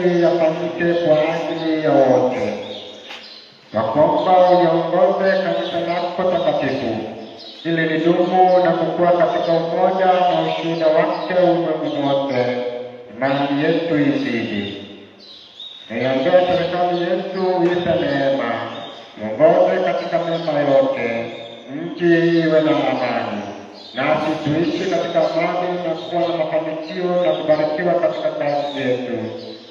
kweli yafanyike kwa ajili ya wote. Twakuomba uliongoze kanisa lako takatifu ili lidumu na kukua katika umoja na ushuhuda wake ulimwenguni wote. Imani yetu izidi. Niombea serikali yetu ipe neema, iongoze katika mema yote, nchi iwe na amani, nasi tuishi katika amani na kuwa na mafanikio na kubarikiwa katika kazi zetu,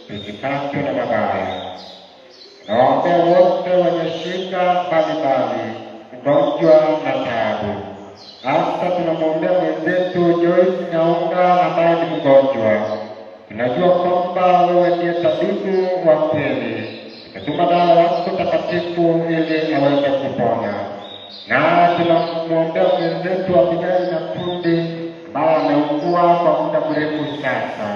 tusipatwe na mabaya. Nawaombea wote wenye shida mbalimbali, ugonjwa na taabu. Hasa tunamwombea mwenzetu Joyce Nyaunga ambaye ni mgonjwa. Tunajua kwamba wewe ndiye tabibu wa kweli. Utatuma dawa yako takatifu ili aweze kupona. Na tunamwombea mwenzetu Abigaili Nyakundi ambaye ameugua kwa muda mrefu sasa.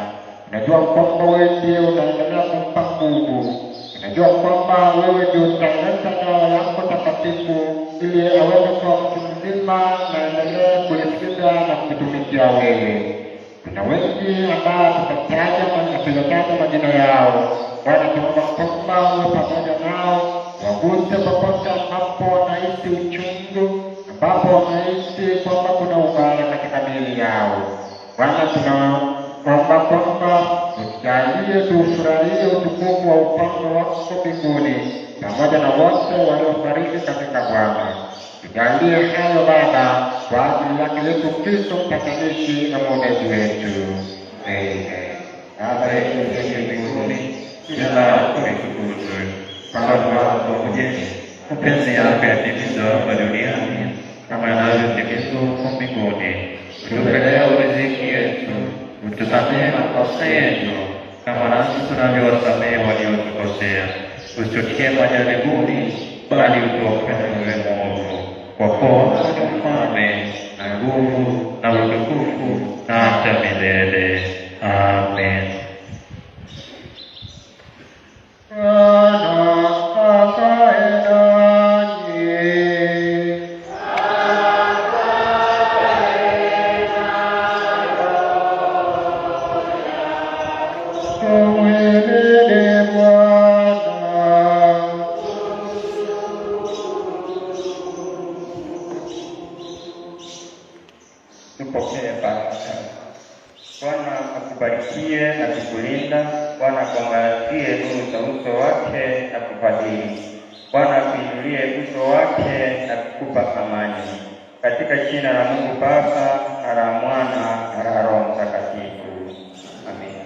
Tunajua kwamba wewe ndiye unaendelea kumpa nguvu. Tunajua kwamba wewe ndiye utaleta dawa yako takatifu ili aweze kuwa mtu mzima na aendelee kuisikiza na kutumikia wewe. Kuna wengi ambao tutataja majina yao. Bwana, tunaomba kwamba uwe pamoja nao, waguse popote ambapo wanahisi uchungu, ambapo wanahisi kwamba kuna ubaya katika miili yao. Bwana, tunaomba kwamba utujalie tufurahie utukufu wa ufalme wako mbinguni pamoja na wote waliofariki katika Bwana. Tujalie hayo Baba kwa ajili yake Yesu Kristo mpatanishi na mwombezi wetu. Amen. Baba yetu uliye mbinguni, jina lako litukuzwe, ufalme wako uje, mapenzi yako yatimizwe hapa duniani kama yanavyotimizwa huko mbinguni. Utupe leo riziki yetu, utusamehe makosa yetu kama nasi tunavyowasamehe waliotukosea, usitutie majaribuni, bali utuokoe na yule mwovu. Kwa kuwa ni ufalme na nguvu na utukufu na hata milele. Amen. Tupokee baraka. Bwana akubarikie na kukulinda. Bwana akuangazie nuru za uso wake na kufadhili. Bwana akuinulie uso wake na kukupa amani. Katika jina la Mungu Baba na la Mwana na la Roho Mtakatifu. Amen.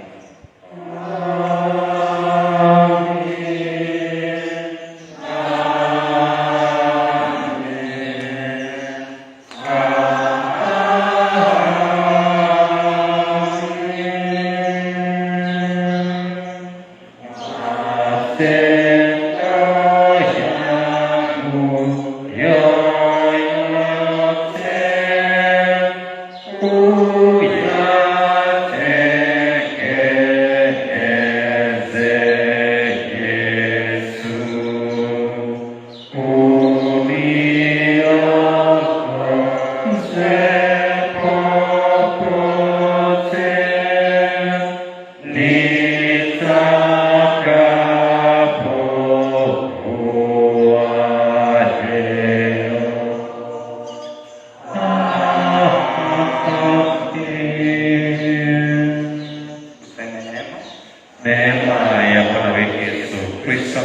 Neema ya Bwana wetu Yesu Kristo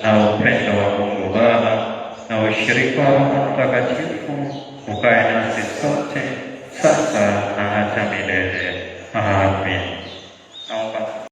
na upendo wa Mungu Baba na ushirika wa Roho Mtakatifu ukae nasi sote sasa na hata milele. Amen.